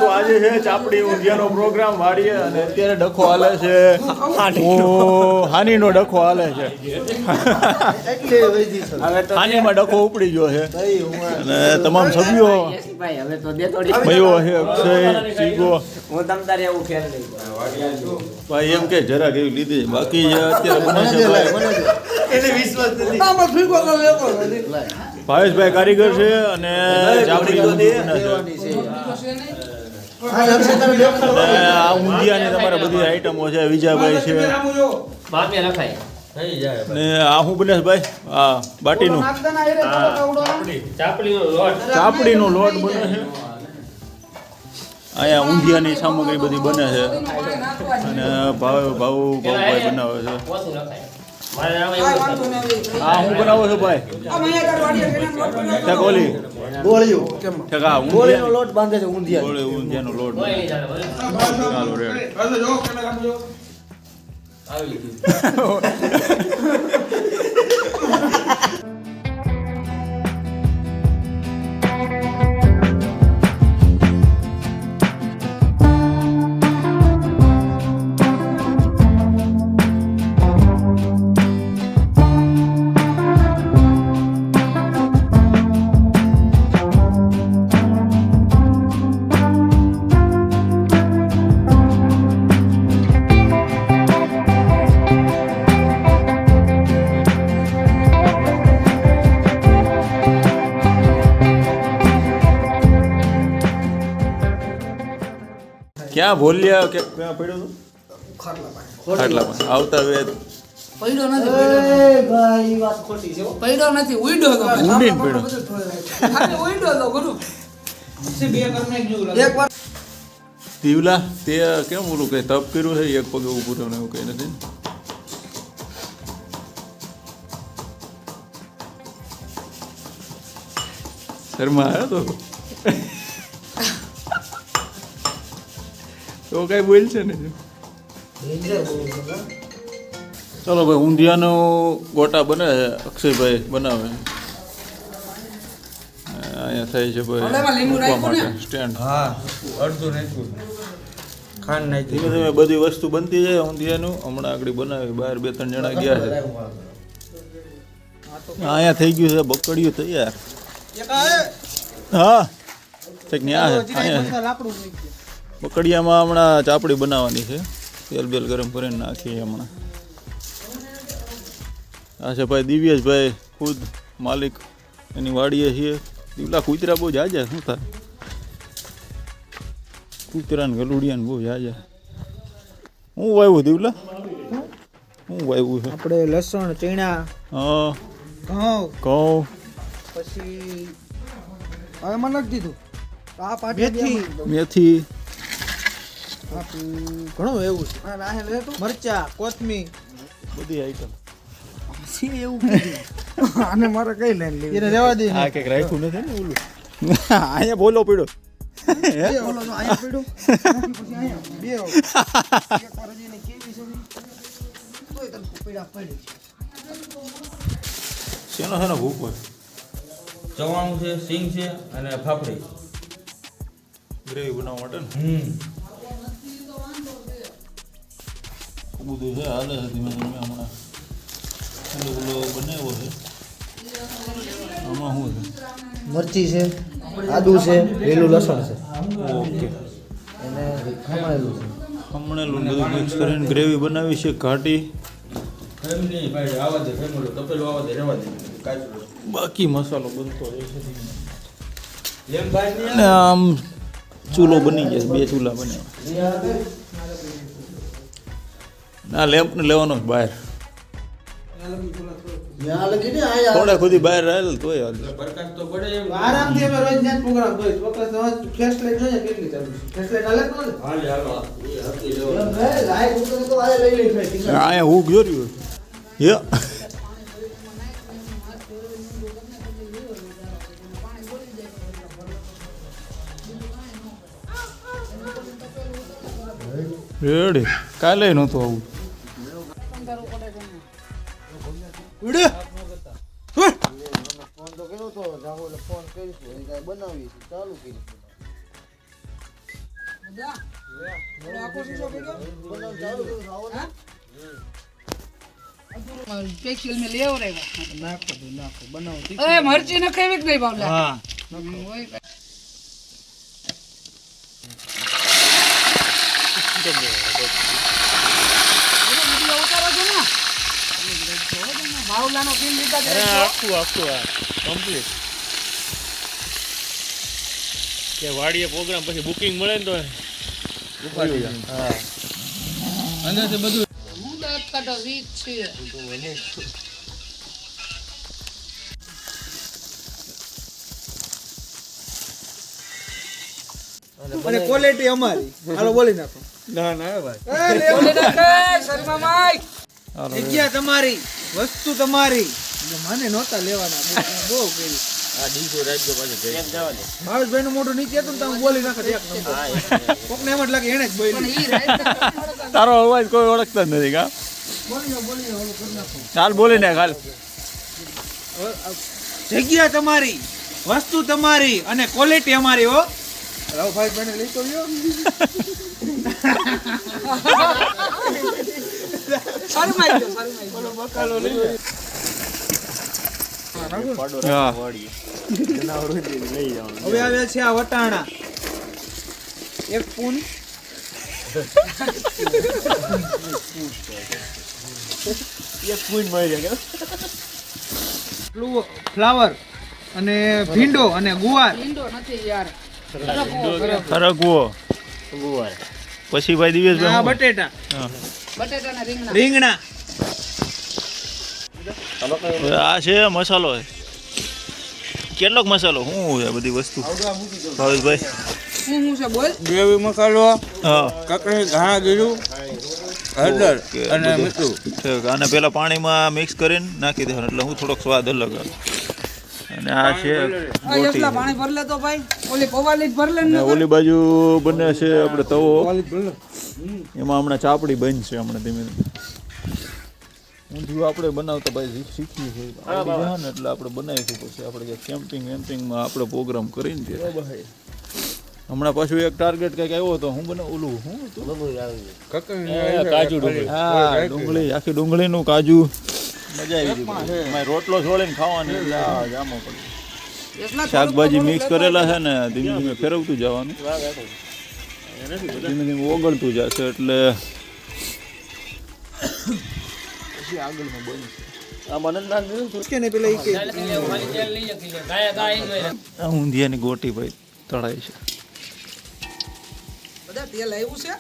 આજે છે ચાપડી ઊંધિયાનો પ્રોગ્રામ વાળીએ અને અત્યારે ડખો હાલે છે હાનીનો ડખો હાલે છે હાનીમાં ડખો ઉપડી ગયો છે અને તમામ સભ્યો ભાઈઓ છે અક્ષય સીગો ભાઈ એમ કે જરાક એવી લીધી બાકી અત્યારે બને છે ભાવેશભાઈ કારીગર છે અને ચાપડી બને છે આ ઊંધિયાની તમારે બધી આઈટમો છે વિજયભાઈ છે ને આ શું બને છે ભાઈ આ બાટીનું ચાપડીનો લોટ બને છે અહીંયા ઊંધિયાની સામગ્રી બધી બને છે અને ભાવભાઈ બનાવે છે હા હું બનાવો છો ભાઈ ગોળીનો લોટ બાંધે છે ઊંધિયાનો લોટ ચાલો રેડી ક્યાં ભોલ્યા કે ક્યાં પડ્યો તો ખાટલામાં આવતા વેદ પડ્યો નથી ભાઈ વાત ખોટી છે પડ્યો નથી ઉડ્યો તો ઉડીને પડ્યો ખાલી ઉડ્યો તો ગુરુ બે કરને એક વાર દીવલા તે કેમ ઓલું કઈ તપ કર્યું છે એક પગે ઊભું રહેવું એવું કઈ નથી શર્મા આવ્યો તો કઈ બોલ છે ને ચલો ભાઈ ઊંધિયાનો ગોટા બને છે અક્ષયભાઈ બનાવે અહીંયા થાય છે ભાઈ મૂકવા માટે સ્ટેન્ડ ધીમે ધીમે બધી વસ્તુ બનતી જાય ઊંધિયાનું હમણાં આગળ બનાવી બહાર 2-3 જણા ગયા છે અહીંયા થઈ ગયું છે બકડીયું તૈયાર હા ઠીક ને આ અહીંયા બકડિયામાં હમણાં ચાપડી બનાવવાની છે તેલ બેલ ગરમ કરીને નાખીએ હમણાં આ છે ભાઈ દિવ્યેશભાઈ ખુદ માલિક એની વાડીએ છીએ દીવલા કૂતરા બહુ જાજા શું થાય કૂતરા ને ગલુડિયા ને બહુ જાજા હું વાવ્યું દીવલા હું વાવ્યું છે આપણે લસણ ચણા હા ઘઉં પછી હવે મને નાખી દીધું આ પાટી મેથી ઘણું એવું છે મરચા કોથમીર બધી આઈટમ એવું આને મારે કઈ લાઈન લેવી એને રહેવા દે આ કઈક રાખ્યું નથી ને ઓલું અહીંયા બોલો પડ્યો બોલો તો અહીંયા પડ્યો પછી અહીંયા બે એક વાર જઈને કેવી છે તોય તને પીડા પડી છે શેનો ભૂખ હોય ચવાણું છે સિંગ છે અને ફાફડી ગ્રેવી બનાવવા માટે ને બધું છે હાલે છે ધીમે ધીમે હમણાં ઓલો બનાવ્યો છે આમાં શું છે મરચી છે આદુ છે લીલું લસણ છે ઓકે અને ખમણેલું છે ખમણેલું બધું મિક્સ કરીને ગ્રેવી બનાવી છે ઘાટી ફેમિલી ભાઈ આવા દે ફેમિલી તપેલું આવા દે રહેવા દે કાચું બાકી મસાલો બનતો રહે છે લેમ ભાઈ અને આમ ચૂલો બની ગયા 2 ચૂલા બન્યા ના લેમ્પ ને લેવાનો જ બહાર થોડા ખુદી બહાર રહેલ તોય હાલ પ્રકાશ તો પડે એમ આરામથી અમે રોજ નેટ પ્રોગ્રામ કરીએ વખત ફ્લેશ લાઈટ જોઈએ કેટલી ચાલુ છે ફ્લેશ લાઈટ હાલે તો હાલ હાલો એ હતી લેવો લાઈટ ઉપર તો આ લઈ લઈ અહીંયા હું જોર્યું યે રેડી કાલે નહોતું આવું ફોન તો કર્યો તો જાવો ફોન કરીશું ભાઈ બનાવી છે ચાલુ કરી આખો શીશો પીડો બનાવ ચાલુ કરો સ્પેશિયલ મે લેવો રે નાખો બનાવો એ મરચી નખાવી કે નહીં બાવલા હા બાવલાનો સીન લીધા છે આખું કમ્પ્લીટ કે વાડીએ પ્રોગ્રામ પછી બુકિંગ મળે ને તો હા અંદરથી બધું હું દાંત કાઢો વીક છે અને ક્વોલિટી અમારી હાલો બોલી નાખો ના ભાઈ બોલે નાખે શર્મા માઈ જગ્યા તમારી વસ્તુ તમારી મને નહોતા લેવાના બહુ કરી આ ડીજો રાખજો પાછું કેમ જવા દે ભાવેશભાઈ નું મોઢું નીચે હતું ને તમે બોલી નાખો એક નંબર કોકને એમ જ લાગે એને જ પણ બોલી ઈ રાઈટ તારો અવાજ કોઈ ઓળખતા જ નથી કા બોલી ઓલું કરી નાખો ચાલ બોલી નાખ હાલ જગ્યા તમારી વસ્તુ તમારી અને ક્વોલિટી અમારી હો રાવભાઈ મને લઈ તો ગયો શર્માઈ ગયો બોલો બકાલો લઈ લે હા હવે આવે છે આ વટાણા એક પૂન ફ્લાવર અને ભીંડો અને ગુવાર ઈંડો નથી યાર ખરગવો પછી ભાઈ આ દિવેશભાઈ બટેટા બટેટાના રીંગણા રીંગણા આ છે મસાલો કેટલોક મસાલો શું છે બધી વસ્તુ ભાવેશભાઈ હું છે બોલ ગ્રેવી મસાલો હા કાકડી ધાણા જીરું હળદર ઓકે, અને બધું. મીઠું ઠીક આને પેલા પાણીમાં મિક્સ કરીને નાખી દેવાનું એટલે હું થોડોક સ્વાદ અલગ આવે અને આ છે આ યસલા પાણી ભર લે તો ભાઈ ઓલી પવાલી ભર લે અને ને ઓલી બાજુ બને છે આપણે તવો એમાં હમણાં ચાપડી બનશે હમણાં ધીમે ધીમે ઊંધિયું આપણે બનાવતા ભાઈ શીખ્યું છે આવડી જાય ને એટલે આપણે બનાવીશું પછી આપણે કેમ્પિંગમાં આપણે પ્રોગ્રામ કરીને ત્યાં હમણાં પાછું એક ટાર્ગેટ કંઈક આવ્યો હતો હું બનાવ ઓલું હું હતું કાજુ ડુંગળી હા ડુંગળી આખી ડુંગળીનું કાજુ મજા આવી ગઈ એમાં રોટલો છોડીને ખાવાની એટલે આ જામો પડી યસલા શાકભાજી મિક્સ કરેલા છે ને ધીમે ધીમે ફેરવતું જવાનું ધીમે ધીમે ઓગળતું જશે એટલે પછી આગળમાં બનશે કે ને પેલા ઈ કે આ ઊંધિયાની ગોટી ભાઈ તળાય છે બધા તેલ આવ્યું છે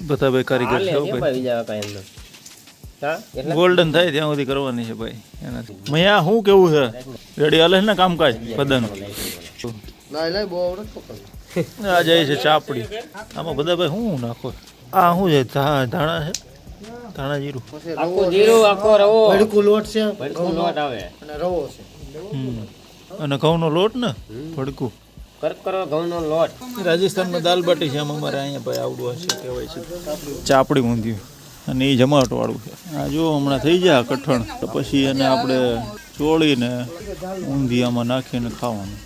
બધા ભાઈ કારીગર છે હો ભાઈ ગોલ્ડન થાય ત્યાં સુધી કરવાની છે ભાઈ એનાથી મૈયા શું કેવું છે રેડી હાલે છે ને કામકાજ બધાનું ના બહુ આવડત પકડ આ જાય છે ચાપડી આમાં બધા ભાઈ શું નાખો આ શું છે ધાણા છે ધાણા જીરું ભડકું લોટ છે ભડકું લોટ આવે અને રવો છે અને ઘઉંનો લોટ ને ભડકું રાજસ્થાનમાં દાલ બાટી છે આમ અમારે અહીંયા ભાઈ આવડું હશે કહેવાય છે ચાપડી ઊંધિયું અને એ જમાવટ વાળું છે આ જો હમણાં થઈ જાય કઠણ તો પછી એને આપણે ચોળીને ઊંધિયામાં નાખીને ખાવાનું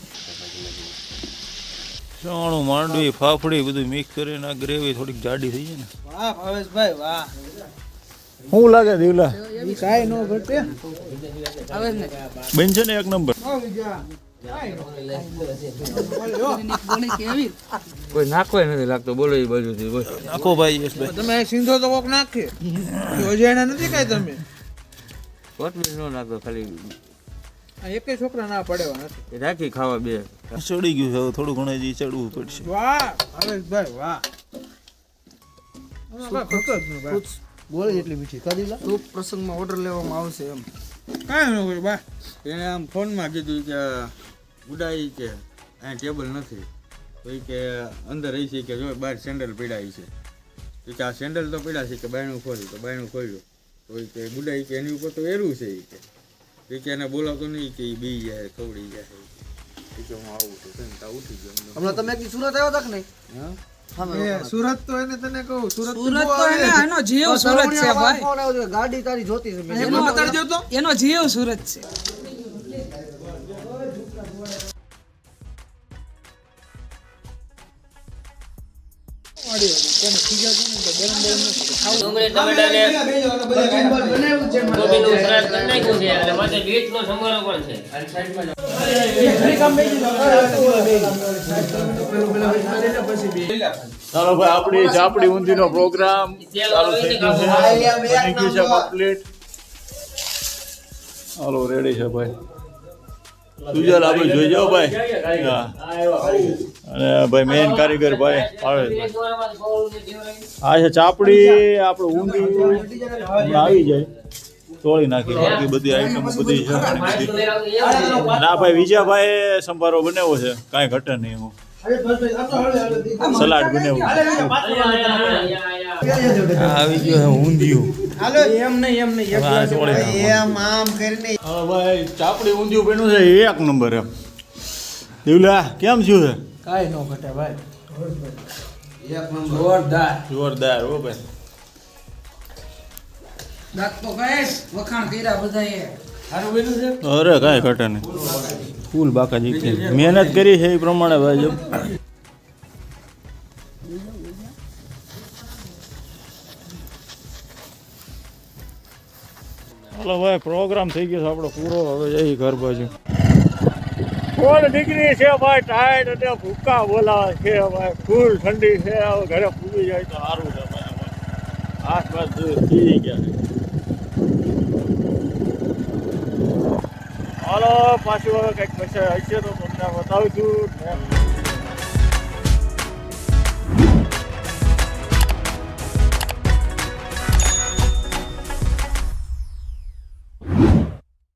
ચણું માંડવી ફાફડી બધું મિક્સ કરીને આ ગ્રેવી થોડીક જાડી થઈ જાય ને વાહ ભાવેશભાઈ વાહ શું લાગે દીવલા ઈ કાઈ નો ઘટે હવે ને બન છે ને એક નંબર બોલી કેવી કોઈ નાખવાય નથી લાગતો બોલો એ બાજુથી બોલ નાખો ભાઈ યશભાઈ તમે સિંધો તો કોક નાખે યોજાણા નથી કાઈ તમે કોથમીર નો નાખતો ખાલી આ એકે છોકરા ના પડેવા નથી રાખી ખાવા બે ચડી ગયું છે હવે થોડું ઘણું હજી ચડવું પડશે વાહ ભાવેશભાઈ વાહ બોલે એટલી મીઠી કાઢીલા તો પ્રસંગમાં ઓર્ડર લેવામાં આવશે એમ કાઈ ન હોય બા એને આમ ફોનમાં કીધું કે ઉડાઈ કે અહીં ટેબલ નથી તો એ કે અંદર રહી છે કે જો બહાર સેન્ડલ પીડાય છે તો કે આ સેન્ડલ તો પીડા છે કે બાયણું ખોલ્યું તો બાયણું ખોલ્યું તો એ કે ગુડાઈ કે એની ઉપર તો એરું છે એ કે એને બોલાવતો નહીં કે એ બી જાય ખવડી જાય એ કે હું આવું છું તા ઉઠી ગયો હમણાં તમે એકદી સુરત આવ્યા હતા કે નહીં હા સુરત તો એને તને કહું સુરત સુરત તો એનો જીવ સુરત છે ભાઈ ગાડી તારી જોતી છે એનો એનો જીવ સુરત છે ડુંગળી ટમેટાને કોબીનું સલાડ કરી નાખ્યું છે અને માથે બીટનો સંભારો પણ છે. ચાલો ભાઈ આપણી ચાપડી ઊંધીનો પ્રોગ્રામ ચાલુ થઈ ગયો છે બની ગયું છે કમ્પ્લીટ હાલો રેડી છે ભાઈ સુજલ આપણે જોઈ જાઓ ભાઈ હા અને ભાઈ મેન કારીગર ભાઈ આવે છે આ છે ચાપડી આપણે ઊંધી હમણાં આવી જાય તોડી નાખી બાકી બધી આઈટમ બધી છે ના ભાઈ વિજયભાઈ સંભારો બનાવ્યો છે કાંઈ ઘટે નહીં એમાં સલાડ બનાવ્યું આવી ગયો છે ઊંધિયું હાલો એમ નહીં એમ આમ કરીને હા ભાઈ ચાપડી ઊંધિયું બન્યું છે એક નંબર એમ દેવલા કેમ થયું છે કાંઈ ન ઘટે ભાઈ એક નંબર જોરદાર હો ભાઈ દાંત તો કઈશ વખાણ કર્યા બધાએ અરે કાંઈ ઘટે નહીં ફૂલ બાકાજી છે મહેનત કરી છે એ પ્રમાણે ભાઈ જો ચાલો ભાઈ પ્રોગ્રામ થઈ ગયો છે આપણો પૂરો હવે જઈ ઘર બાજુ ફૂલ ડિગ્રી છે ભાઈ ટાઈટ અને ભૂકા બોલાવે છે ભાઈ ફૂલ ઠંડી છે હવે ઘરે પૂરી જાય તો સારું છે ભાઈ આસપાસ થઈ ગયા છે હાલો પાછું હવે કંઈક પછી હશે તો તમને બતાવું છું